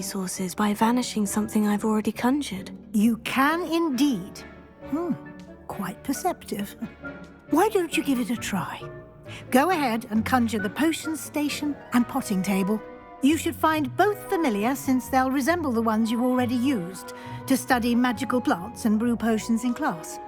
resources by vanishing something I've already conjured. You can indeed. Quite perceptive. Why don't you give it a try? Go ahead and conjure the potion station and potting table. You should find both familiar, since they'll resemble the ones you've already used to study magical plants and brew potions in class.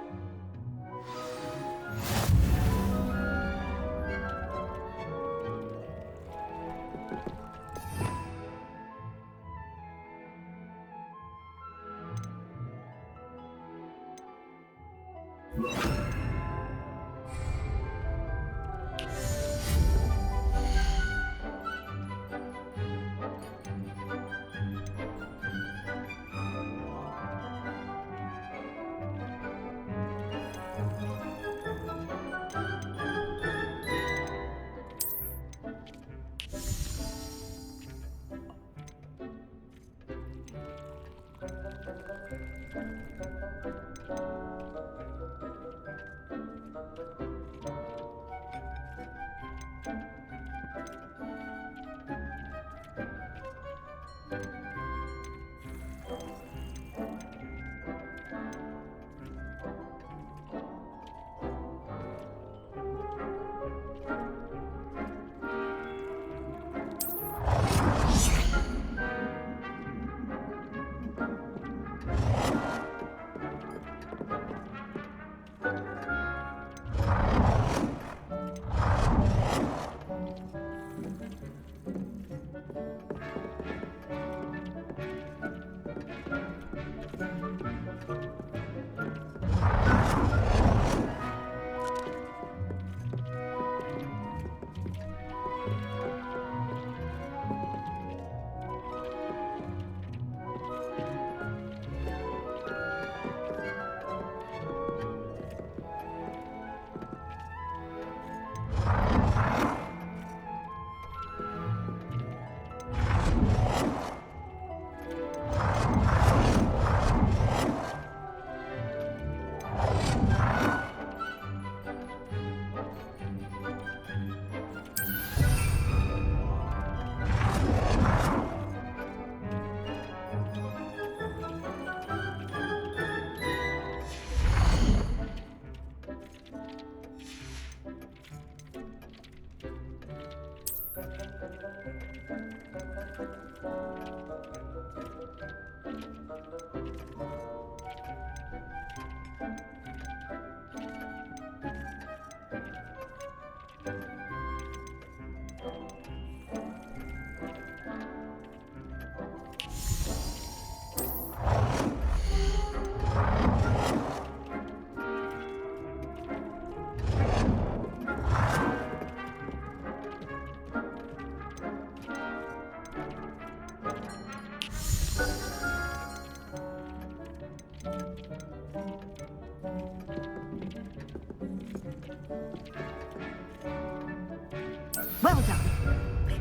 Well done.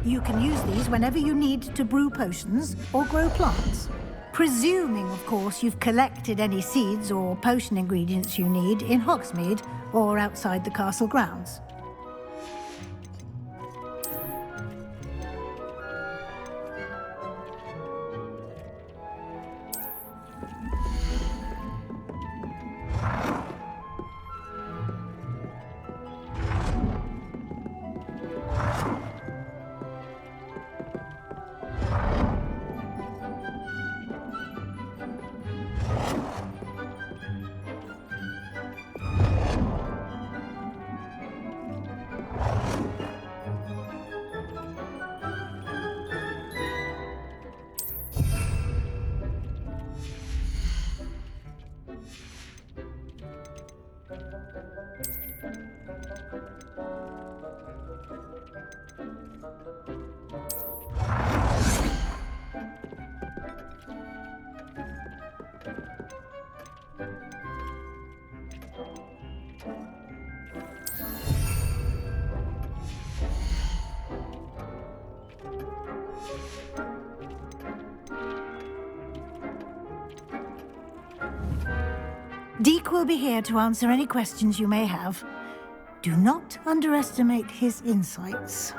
You can use these whenever you need to brew potions or grow plants. Presuming, of course, you've collected any seeds or potion ingredients you need in Hogsmeade or outside the castle grounds. Deke will be here to answer any questions you may have. Do not underestimate his insights.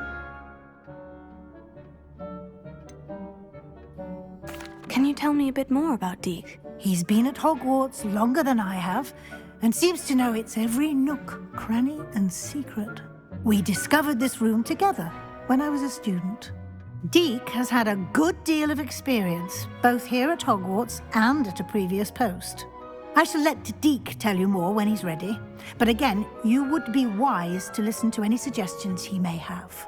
Can you tell me a bit more about Deke? He's been at Hogwarts longer than I have, and seems to know its every nook, cranny, and secret. We discovered this room together when I was a student. Deke has had a good deal of experience, both here at Hogwarts and at a previous post. I shall let Deke tell you more when he's ready, but again, you would be wise to listen to any suggestions he may have.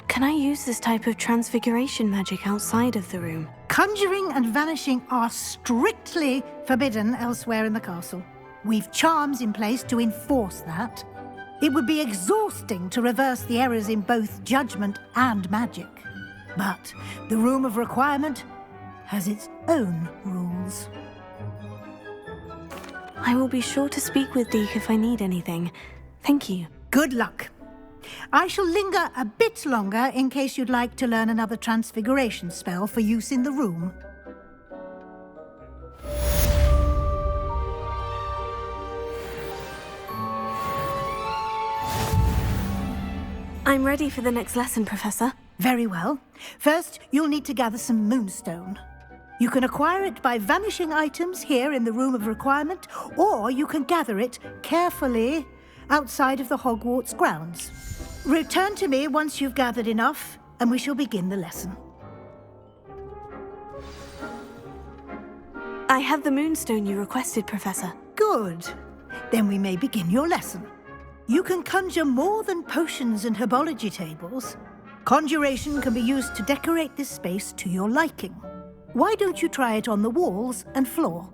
Can I use this type of transfiguration magic outside of the room? Conjuring and vanishing are strictly forbidden elsewhere in the castle. We've charms in place to enforce that. It would be exhausting to reverse the errors in both judgment and magic. But the Room of Requirement has its own rules. I will be sure to speak with Deke if I need anything. Thank you. Good luck. I shall linger a bit longer in case you'd like to learn another transfiguration spell for use in the room. I'm ready for the next lesson, Professor. Very well. First, you'll need to gather some moonstone. You can acquire it by vanishing items here in the Room of Requirement, or you can gather it carefully outside of the Hogwarts grounds. Return to me once you've gathered enough, and we shall begin the lesson. I have the moonstone you requested, Professor. Good. Then we may begin your lesson. You can conjure more than potions and herbology tables. Conjuration can be used to decorate this space to your liking. Why don't you try it on the walls and floor?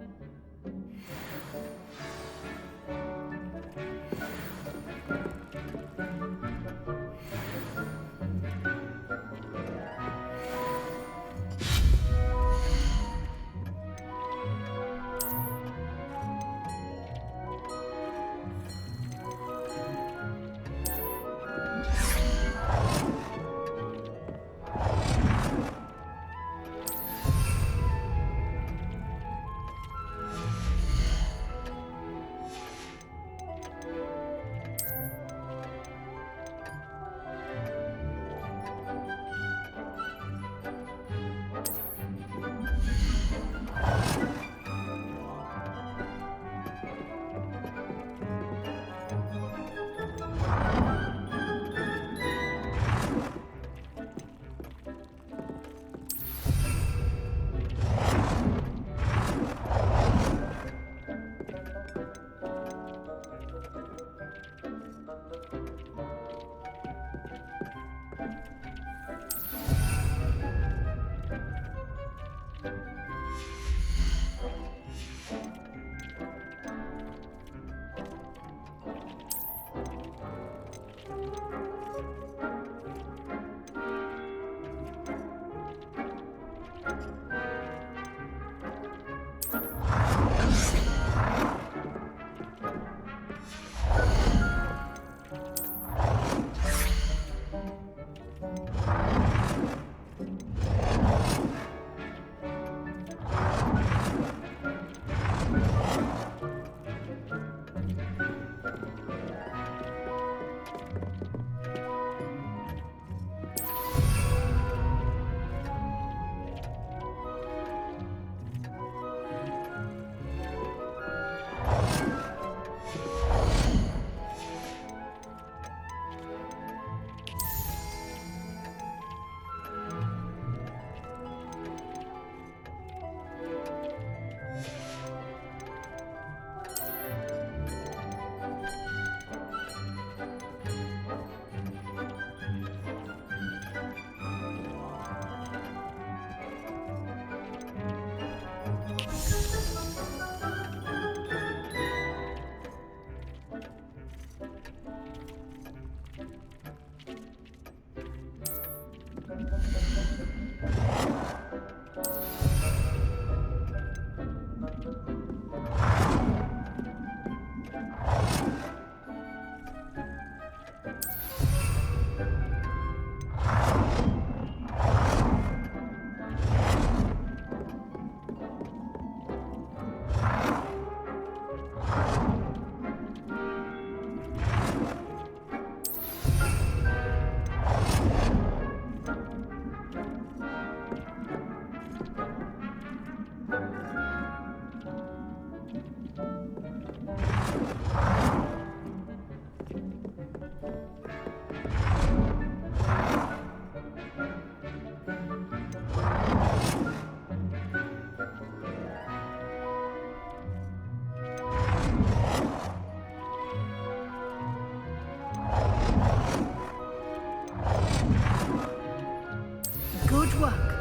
work.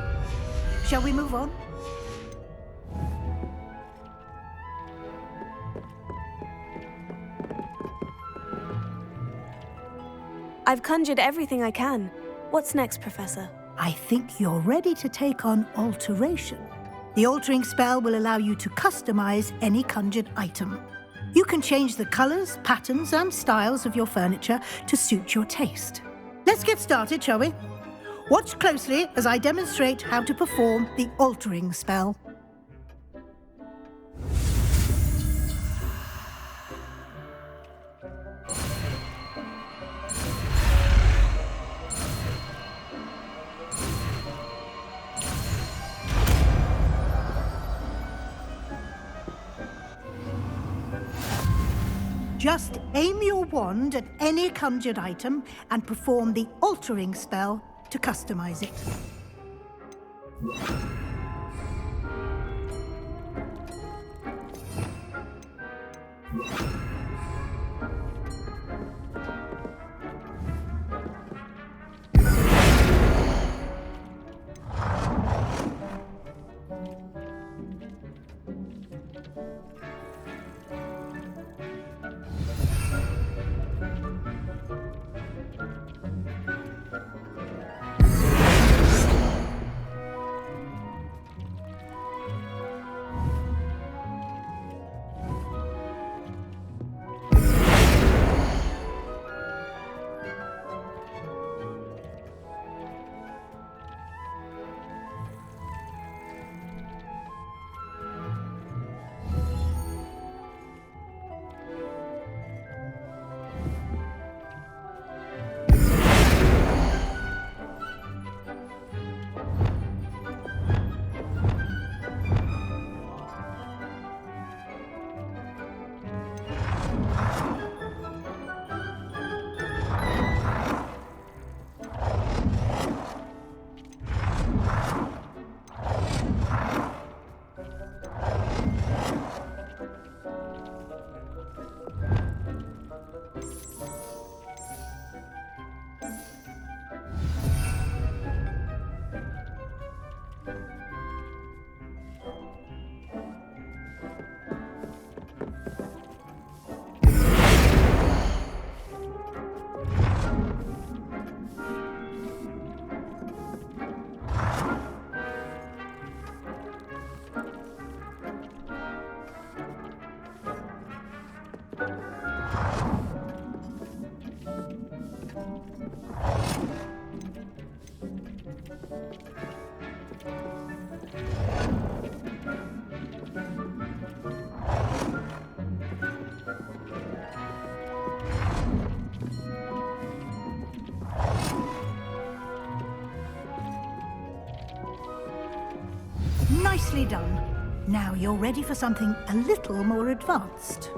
Shall we move on? I've conjured everything I can. What's next, Professor? I think you're ready to take on alteration. The altering spell will allow you to customize any conjured item. You can change the colors, patterns, and styles of your furniture to suit your taste. Let's get started, shall we? Watch closely as I demonstrate how to perform the altering spell. Just aim your wand at any conjured item and perform the altering spell to customize it. Nicely done. Now you're ready for something a little more advanced.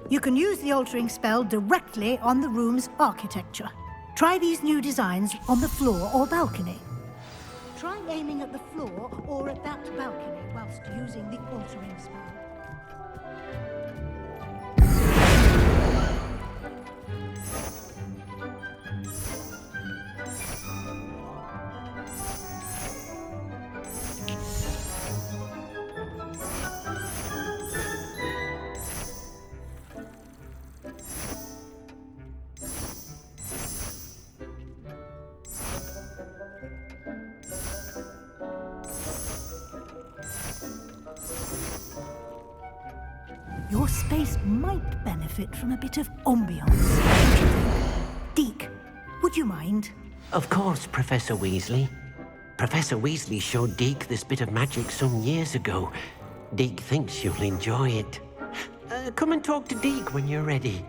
You can use the altering spell directly on the room's architecture. Try these new designs on the floor or balcony. Try aiming at the floor or at that balcony whilst using the altering spell. Your space might benefit from a bit of ambiance, don't you think? Deke, would you mind? Of course, Professor Weasley. Professor Weasley showed Deke this bit of magic some years ago. Deke thinks you'll enjoy it. Come and talk to Deke when you're ready.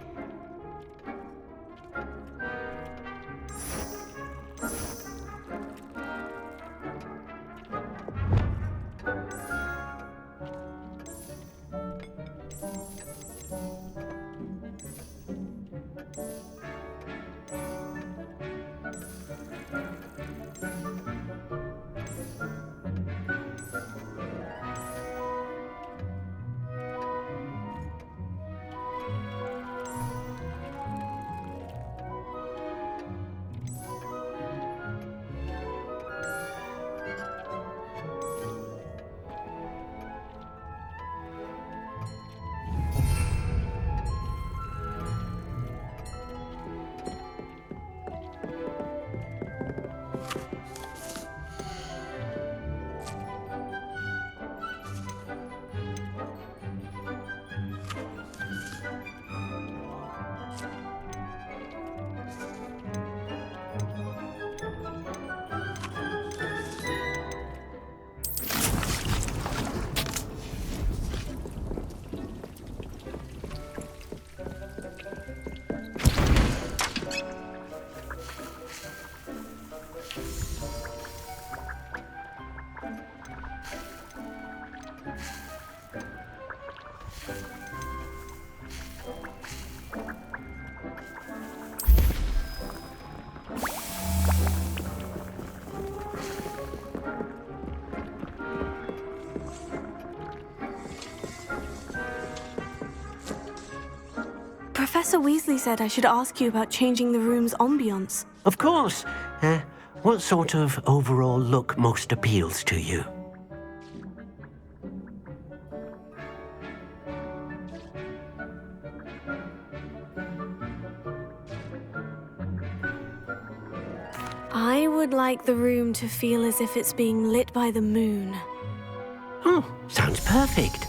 Professor Weasley said I should ask you about changing the room's ambiance. Of course. What sort of overall look most appeals to you? I would like the room to feel as if it's being lit by the moon. Oh, sounds perfect.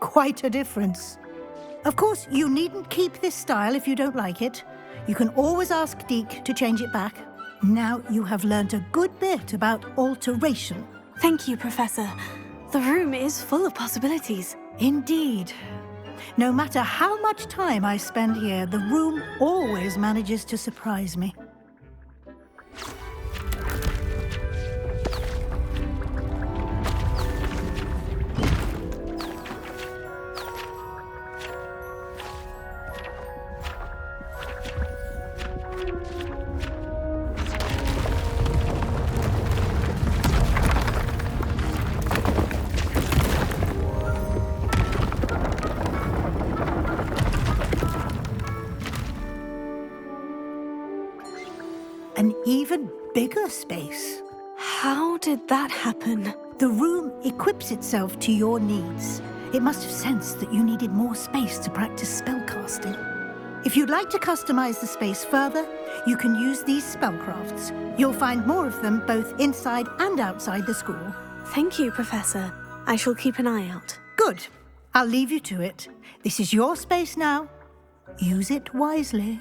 Quite a difference. Of course, you needn't keep this style if you don't like it. You can always ask Deke to change it back. Now you have learnt a good bit about alteration. Thank you, Professor. The room is full of possibilities. Indeed. No matter how much time I spend here, the room always manages to surprise me. An even bigger space. How did that happen? The room equips itself to your needs. It must have sensed that you needed more space to practice spellcasting. If you'd like to customize the space further, you can use these spellcrafts. You'll find more of them both inside and outside the school. Thank you, Professor. I shall keep an eye out. Good. I'll leave you to it. This is your space now. Use it wisely.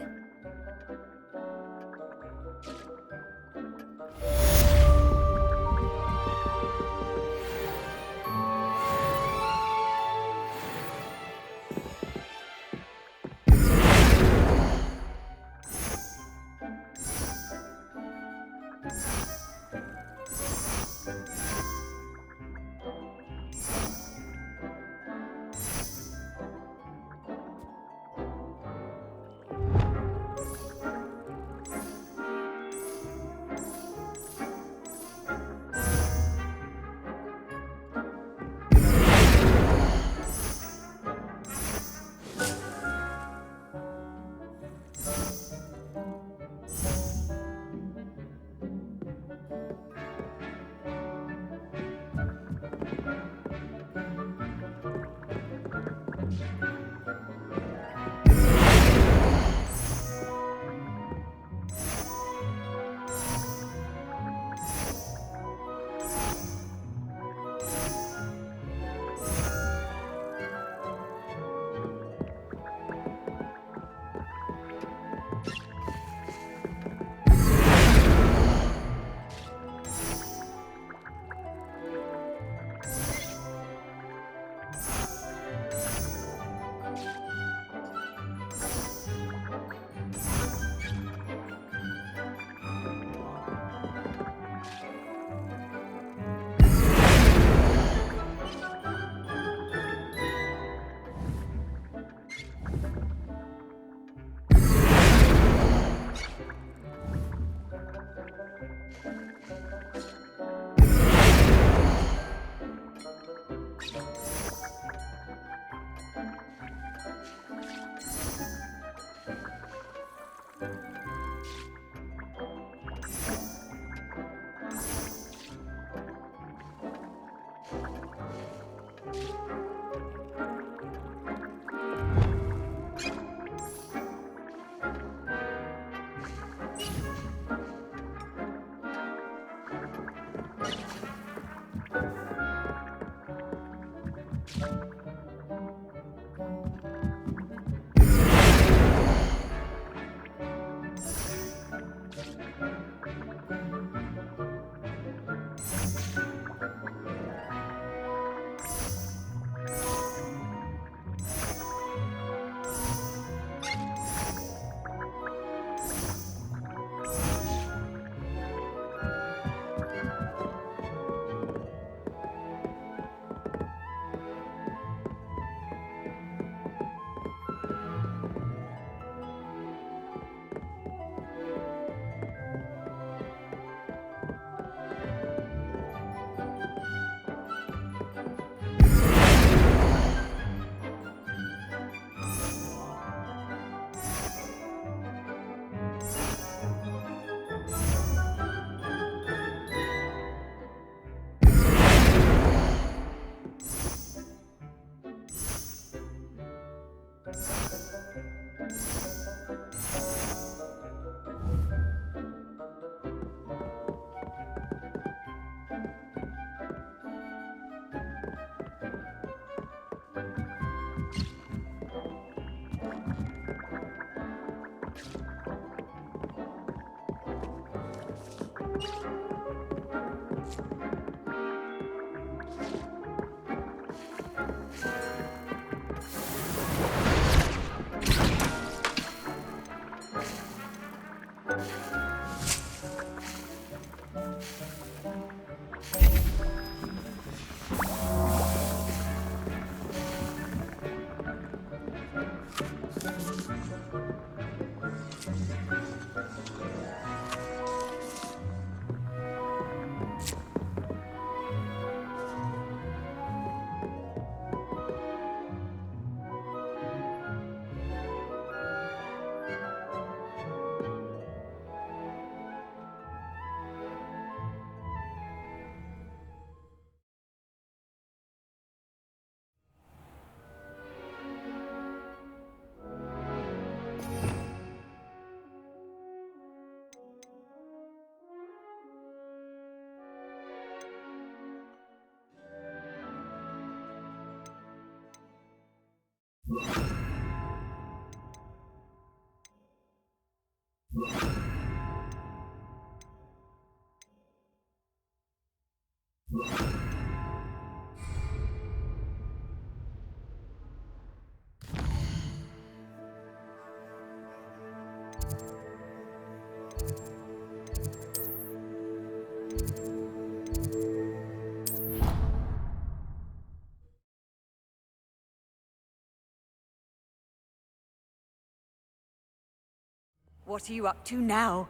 What are you up to now?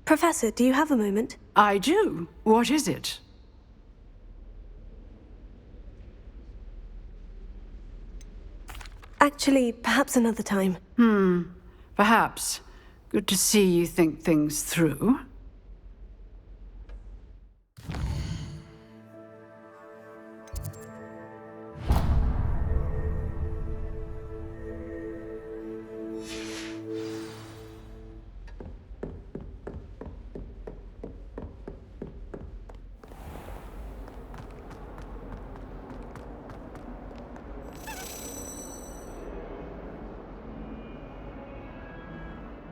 Professor, do you have a moment? I do. What is it? Actually, perhaps another time. Perhaps. Good to see you think things through.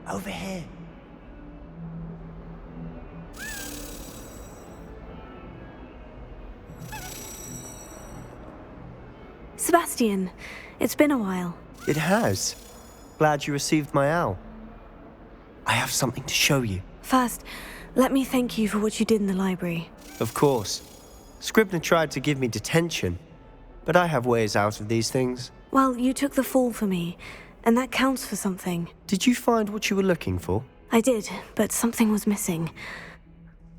Over here. Sebastian, it's been a while. It has. Glad you received my owl. I have something to show you. First, let me thank you for what you did in the library. Of course. Scribner tried to give me detention, but I have ways out of these things. Well, you took the fall for me, and that counts for something. Did you find what you were looking for? I did, but something was missing.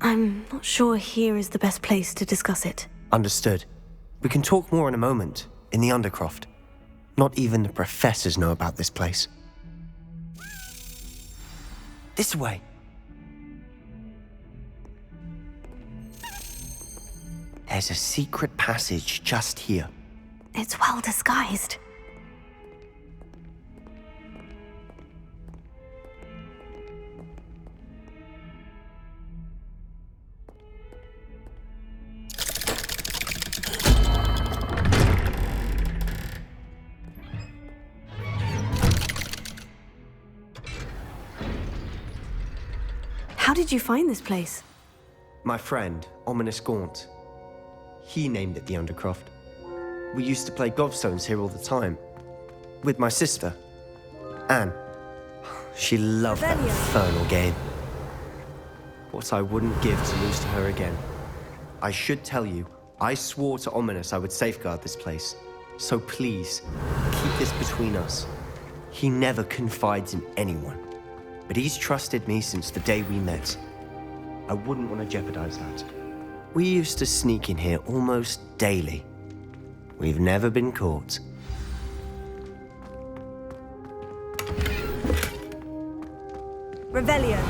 I'm not sure here is the best place to discuss it. Understood. We can talk more in a moment, in the Undercroft. Not even the professors know about this place. This way. There's a secret passage just here. It's well disguised. How did you find this place? My friend, Ominous Gaunt. He named it the Undercroft. We used to play gobstones here all the time. With my sister, Anne. She loved that infernal game. What I wouldn't give to lose to her again. I should tell you, I swore to Ominous I would safeguard this place. So please, keep this between us. He never confides in anyone. But he's trusted me since the day we met. I wouldn't want to jeopardize that. We used to sneak in here almost daily. We've never been caught. Revelio.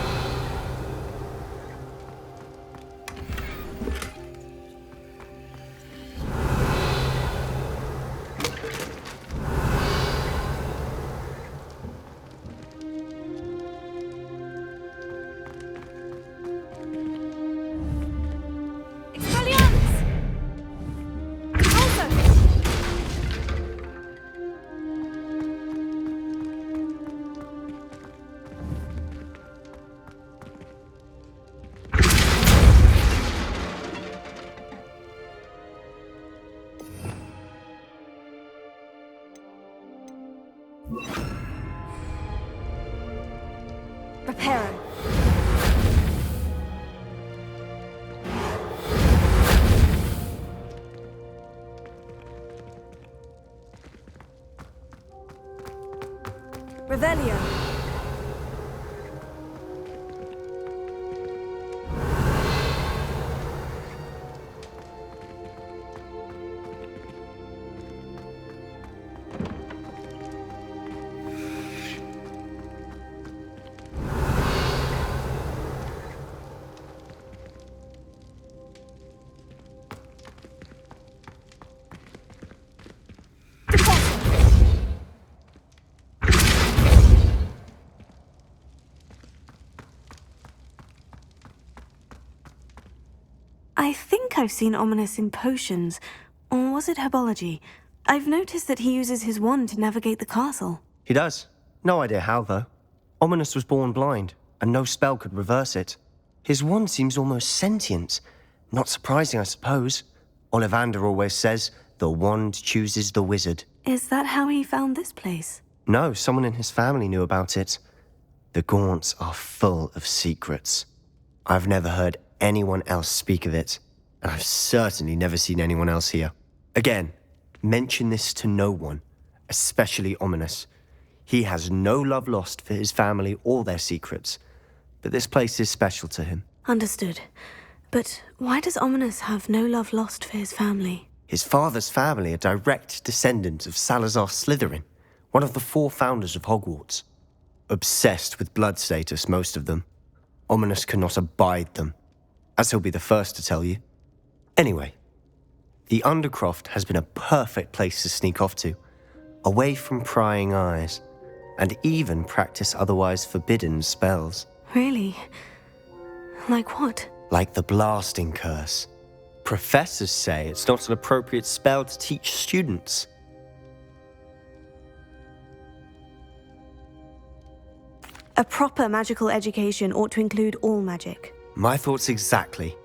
Reparo. Revelio. I think I've seen Ominous in potions. Or was it herbology? I've noticed that he uses his wand to navigate the castle. He does. No idea how, though. Ominis was born blind, and no spell could reverse it. His wand seems almost sentient. Not surprising, I suppose. Ollivander always says, the wand chooses the wizard. Is that how he found this place? No, someone in his family knew about it. The Gaunts are full of secrets. I've never heard anyone else speak of it, and I've certainly never seen anyone else here. Again, mention this to no one, especially Ominis. He has no love lost for his family or their secrets, but this place is special to him. Understood. But why does Ominis have no love lost for his family? His father's family are direct descendants of Salazar Slytherin, one of the 4 founders of Hogwarts. Obsessed with blood status, most of them. Ominis cannot abide them, as he'll be the first to tell you. Anyway, the Undercroft has been a perfect place to sneak off to, away from prying eyes, and even practice otherwise forbidden spells. Really? Like what? Like the blasting curse. Professors say it's not an appropriate spell to teach students. A proper magical education ought to include all magic. My thoughts exactly.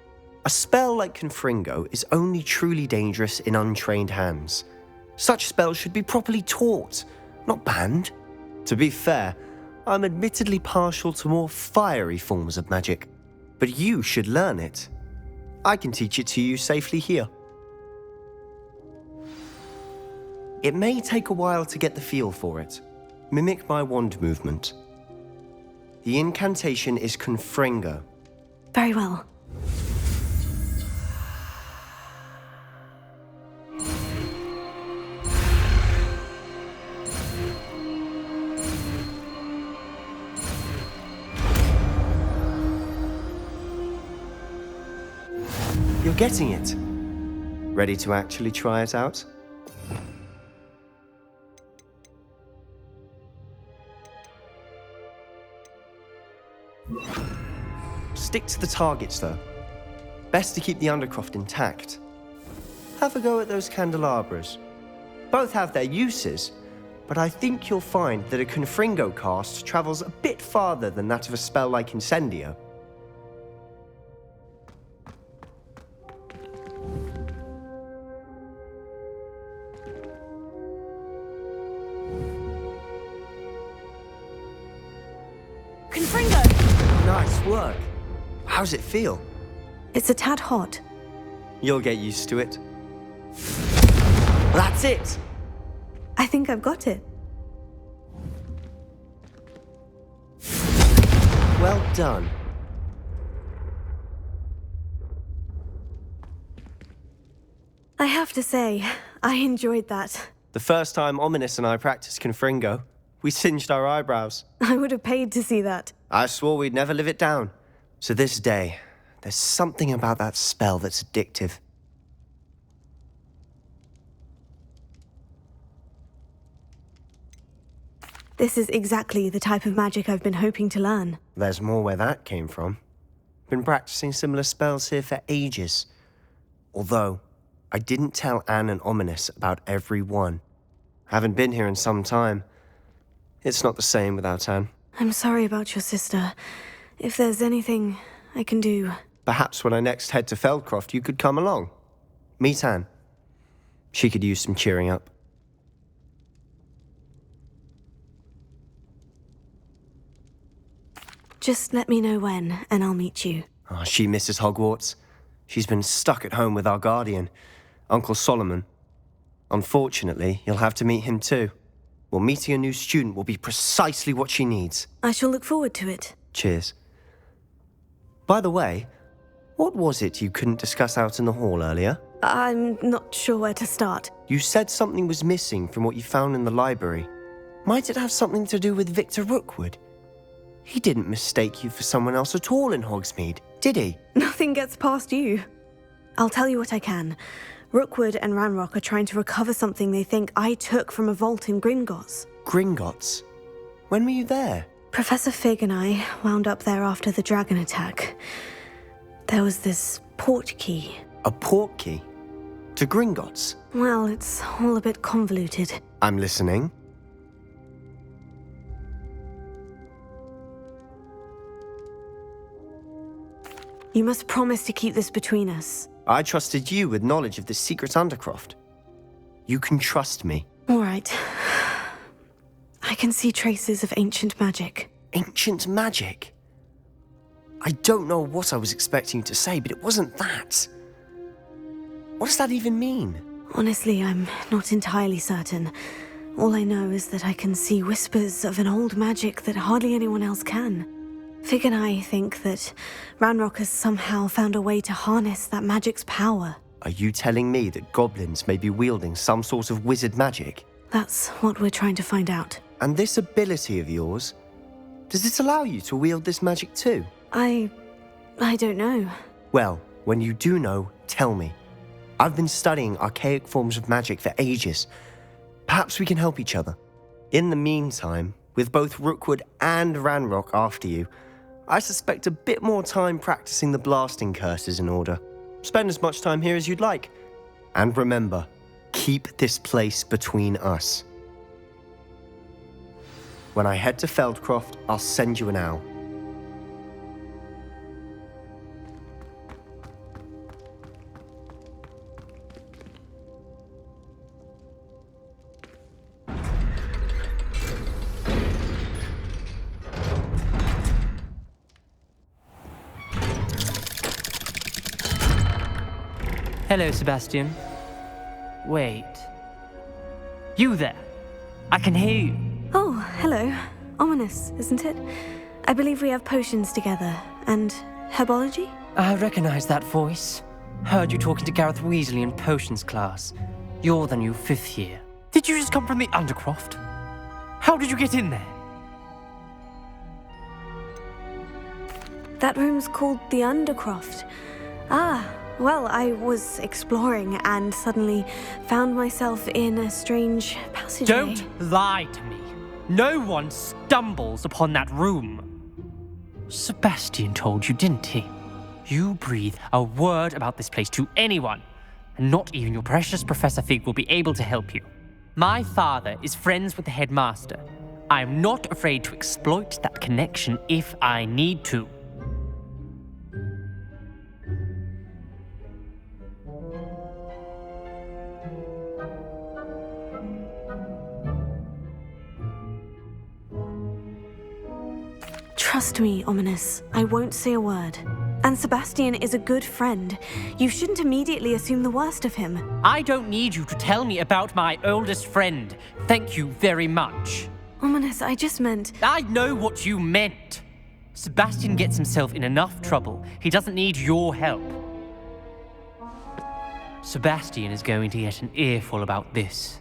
A spell like Confringo is only truly dangerous in untrained hands. Such spells should be properly taught, not banned. To be fair, I'm admittedly partial to more fiery forms of magic, but you should learn it. I can teach it to you safely here. It may take a while to get the feel for it. Mimic my wand movement. The incantation is Confringo. Very well. You're getting it. Ready to actually try it out? Stick to the targets, though. Best to keep the Undercroft intact. Have a go at those candelabras. Both have their uses, but I think you'll find that a Confringo cast travels a bit farther than that of a spell like Incendio. Confringo! Nice work. How's it feel? It's a tad hot. You'll get used to it. That's it! I think I've got it. Well done. I have to say, I enjoyed that. The first time Ominis and I practiced Confringo, we singed our eyebrows. I would have paid to see that. I swore we'd never live it down. To this day, there's something about that spell that's addictive. This is exactly the type of magic I've been hoping to learn. There's more where that came from. Been practicing similar spells here for ages. Although, I didn't tell Anne and Ominis about every one. Haven't been here in some time. It's not the same without Anne. I'm sorry about your sister. If there's anything I can do... Perhaps when I next head to Feldcroft, you could come along. Meet Anne. She could use some cheering up. Just let me know when, and I'll meet you. Oh, she misses Hogwarts. She's been stuck at home with our guardian, Uncle Solomon. Unfortunately, you'll have to meet him too. Well, meeting a new student will be precisely what she needs. I shall look forward to it. Cheers. By the way, what was it you couldn't discuss out in the hall earlier? I'm not sure where to start. You said something was missing from what you found in the library. Might it have something to do with Victor Rookwood? He didn't mistake you for someone else at all in Hogsmeade, did he? Nothing gets past you. I'll tell you what I can. Rookwood and Ranrock are trying to recover something they think I took from a vault in Gringotts. Gringotts? When were you there? Professor Fig and I wound up there after the dragon attack. There was this port key. A port key? To Gringotts? Well, it's all a bit convoluted. I'm listening. You must promise to keep this between us. I trusted you with knowledge of the secret Undercroft. You can trust me. All right. I can see traces of ancient magic. Ancient magic? I don't know what I was expecting you to say, but it wasn't that. What does that even mean? Honestly, I'm not entirely certain. All I know is that I can see whispers of an old magic that hardly anyone else can. Fig and I think that Ranrock has somehow found a way to harness that magic's power. Are you telling me that goblins may be wielding some sort of wizard magic? That's what we're trying to find out. And this ability of yours, does it allow you to wield this magic too? I don't know. Well, when you do know, tell me. I've been studying archaic forms of magic for ages. Perhaps we can help each other. In the meantime, with both Rookwood and Ranrock after you, I suspect a bit more time practicing the blasting curse is in order. Spend as much time here as you'd like. And remember, keep this place between us. When I head to Feldcroft, I'll send you an owl. Hello, Sebastian. Wait. You there? I can hear you. Oh, hello. Ominous, isn't it? I believe we have potions together. And herbology? I recognize that voice. Heard you talking to Gareth Weasley in potions class. You're the new 5th year. Did you just come from the Undercroft? How did you get in there? That room's called the Undercroft. Ah, well, I was exploring and suddenly found myself in a strange passageway. Don't lie to me. No one stumbles upon that room. Sebastian told you, didn't he? You breathe a word about this place to anyone, and not even your precious Professor Fig will be able to help you. My father is friends with the headmaster. I am not afraid to exploit that connection if I need to. Trust me, Ominous. I won't say a word. And Sebastian is a good friend. You shouldn't immediately assume the worst of him. I don't need you to tell me about my oldest friend. Thank you very much. Ominous, I just meant... I know what you meant. Sebastian gets himself in enough trouble. He doesn't need your help. Sebastian is going to get an earful about this.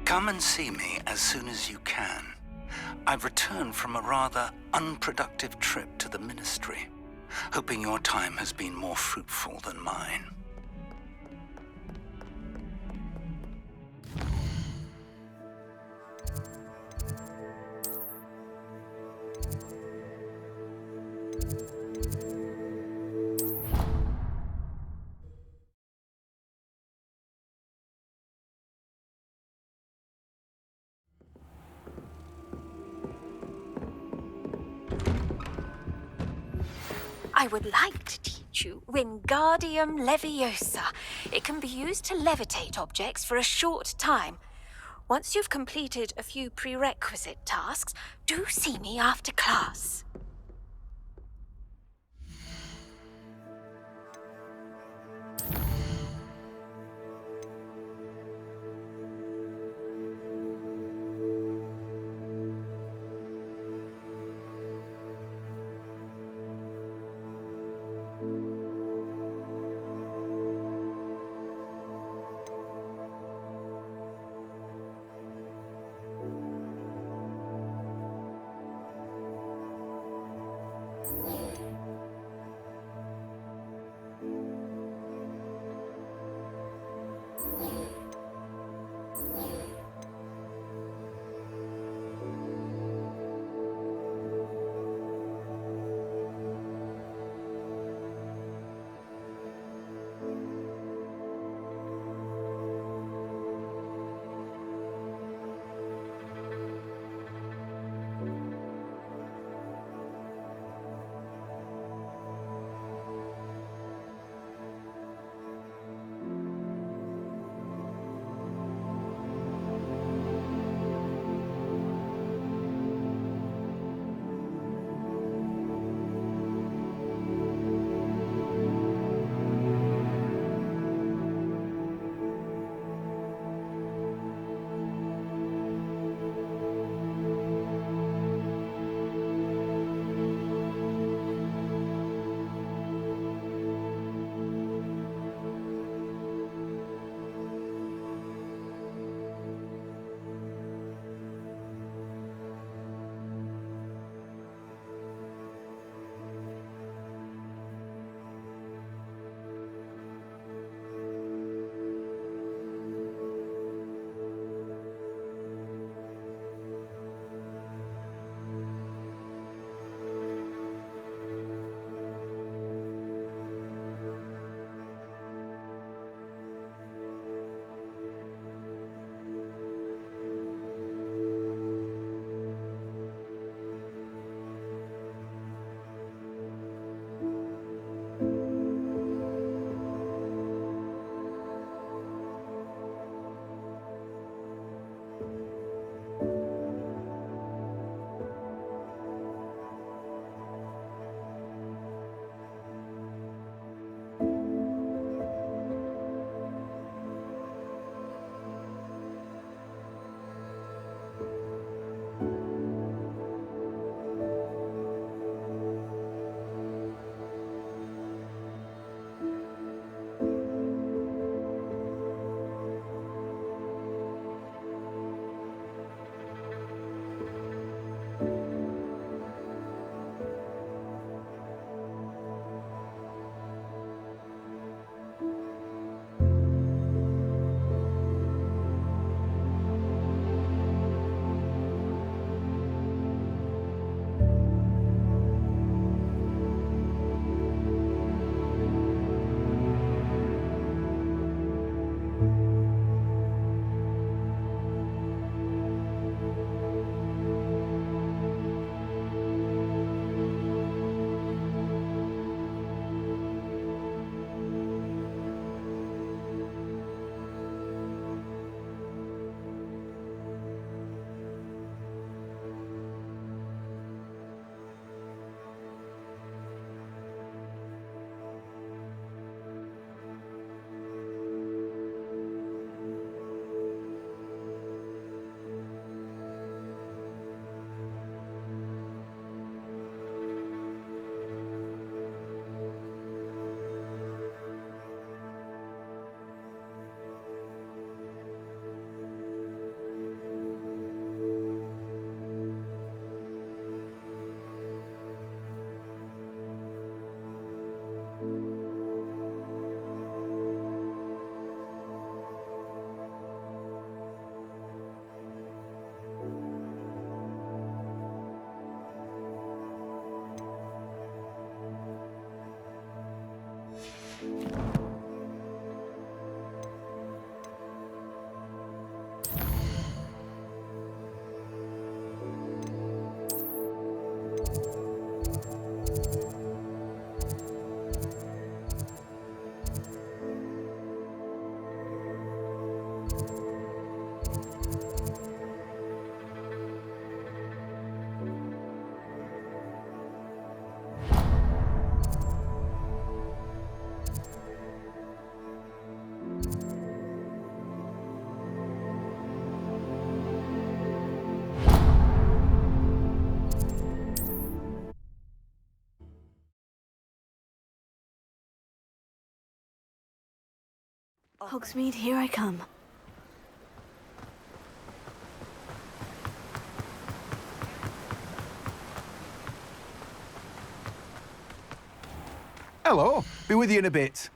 Come and see me as soon as you can. I've returned from a rather unproductive trip to the Ministry, hoping your time has been more fruitful than mine. I would like to teach you Wingardium Leviosa. It can be used to levitate objects for a short time. Once you've completed a few prerequisite tasks, do see me after class. Hogsmeade, here I come. Hello. Be with you in a bit.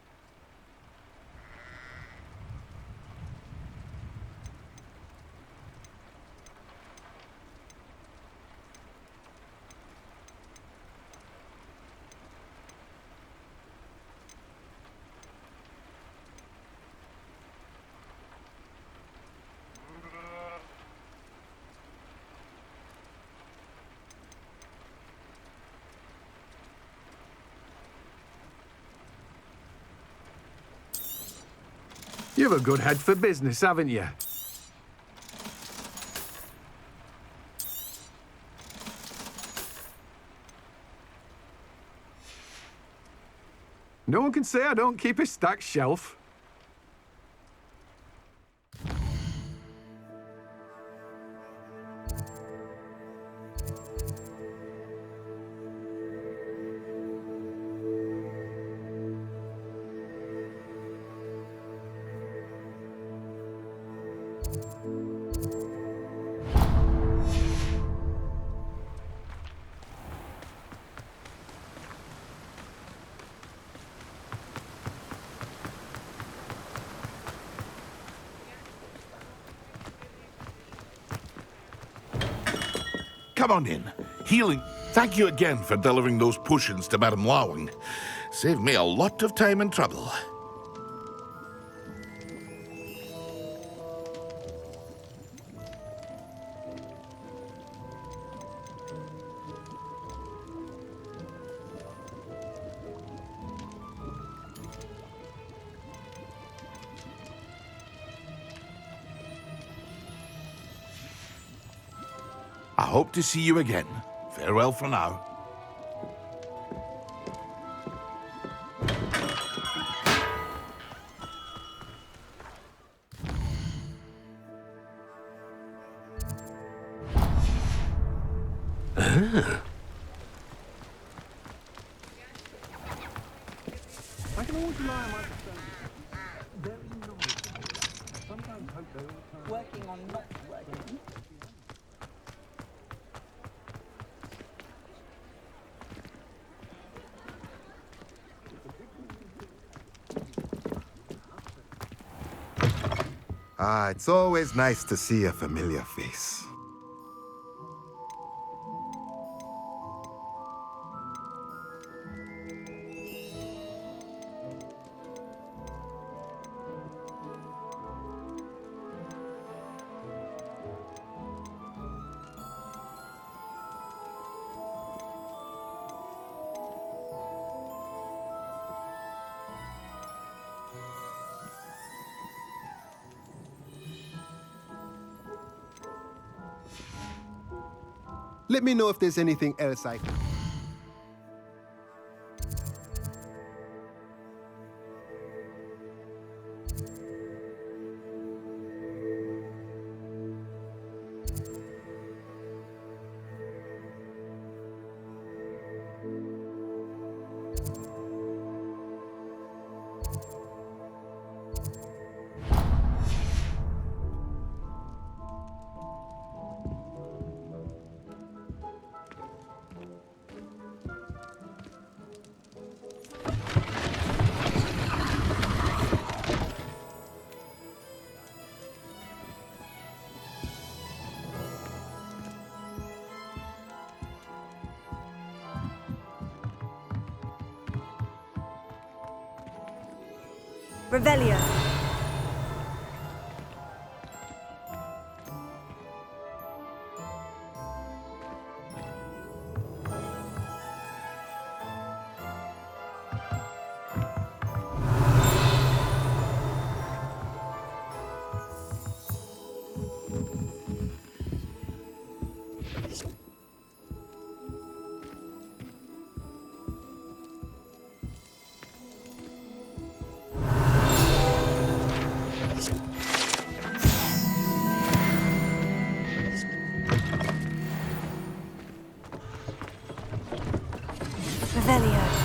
You've a good head for business, haven't you? No one can say I don't keep a stacked shelf. Come on in. Healing. Thank you again for delivering those potions to Madame Lawing. Saved me a lot of time and trouble. I hope to see you again. Farewell for now. I can always rely on my very knowledgeable. Sometimes hope they're Working on not working. It's always nice to see a familiar face. Let me know if there's anything else I can... Revelio. Revelio.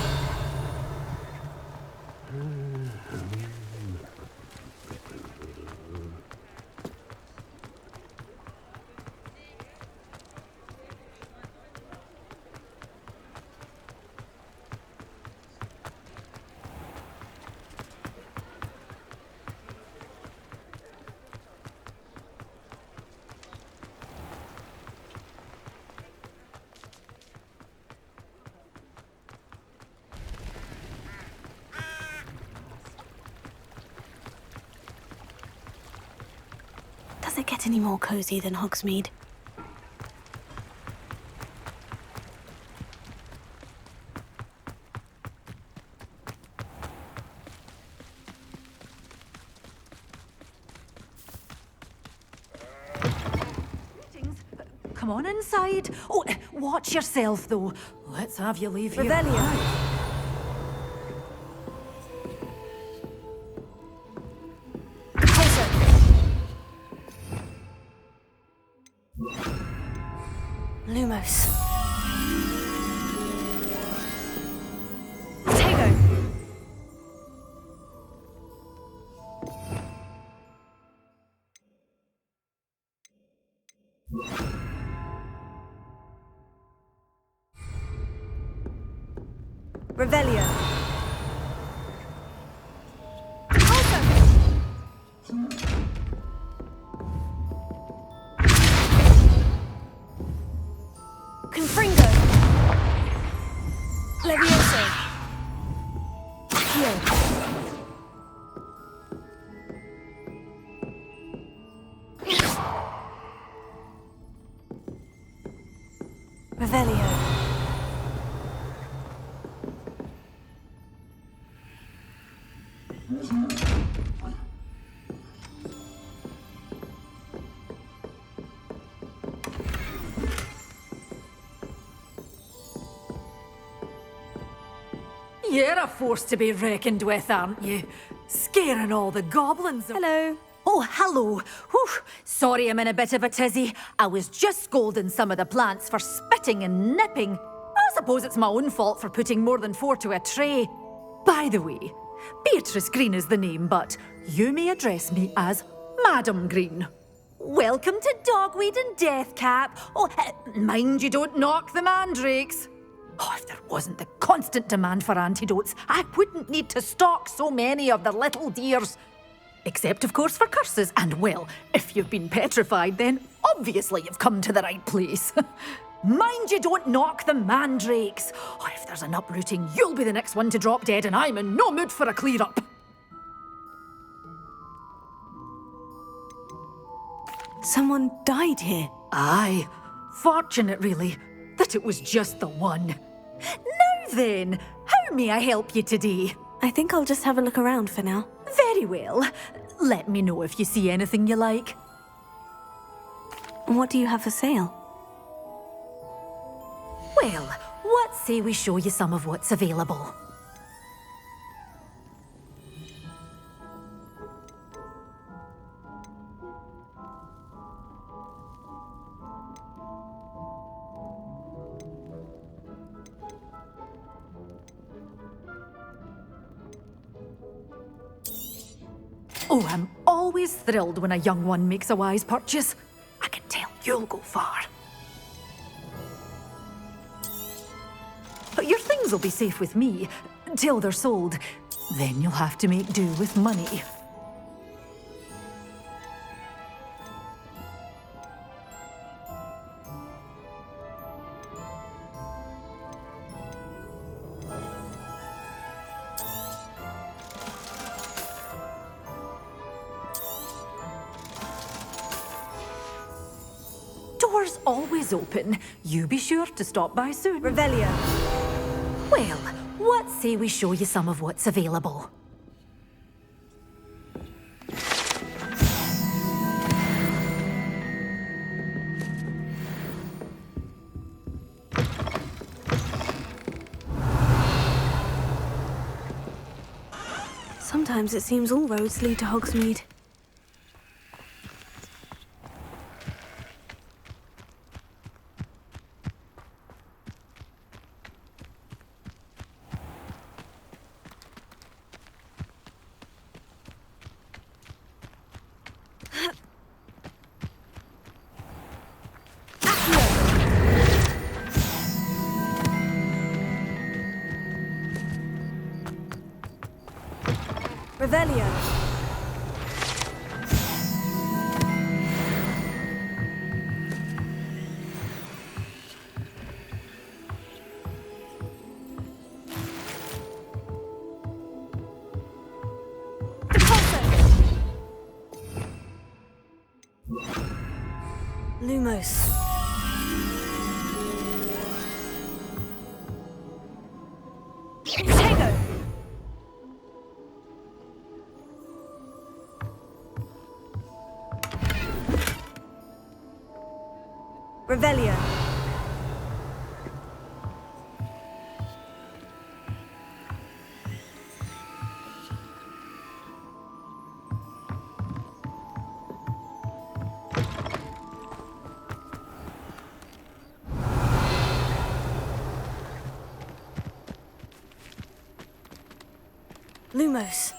Does it get any more cozy than Hogsmeade? Come on inside. Oh, watch yourself, though. Let's have you leave here. Revelio. Lumos. Tego. Revelio. Confringo. Levioso. Heal. Revelio. You're a force to be reckoned with, aren't you? Scaring all the goblins. Hello. Oh, hello. Whew. Sorry I'm in a bit of a tizzy. I was just scolding some of the plants for spitting and nipping. I suppose it's my own fault for putting more than 4 to a tray. By the way, Beatrice Green is the name, but you may address me as Madam Green. Welcome to Dogweed and Deathcap. Oh, mind you don't knock the mandrakes. Oh, if there wasn't the constant demand for antidotes, I wouldn't need to stock so many of the little dears. Except, of course, for curses. And, well, if you've been petrified, then obviously you've come to the right place. Mind you don't knock the mandrakes. Oh, if there's an uprooting, you'll be the next one to drop dead, and I'm in no mood for a clear-up. Someone died here. Aye. Fortunate, really, that it was just the one. Now then, how may I help you today? I think I'll just have a look around for now. Very well. Let me know if you see anything you like. What do you have for sale? Well, what say we show you some of what's available? Oh, I'm always thrilled when a young one makes a wise purchase. I can tell you'll go far. But your things will be safe with me, till they're sold. Then you'll have to make do with money. Doors always open. You be sure to stop by soon. Revelio. Well, what say we show you some of what's available? Sometimes it seems all roads lead to Hogsmeade. Revelio. Deposit. Lumos. Protego! Revelio. Lumos.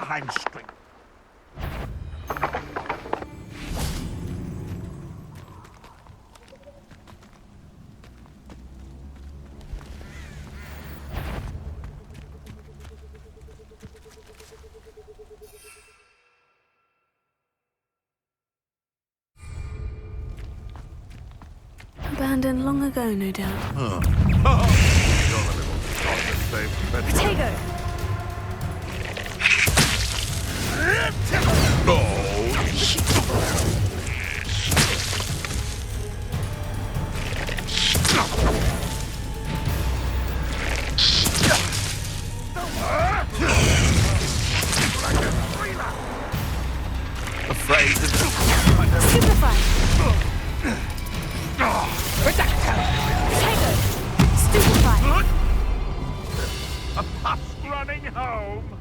behind string. Abandoned long ago, no doubt. You're a little shot at same Potato! Afraid to Stupefy! Potato! Stupefy! a puff's running home.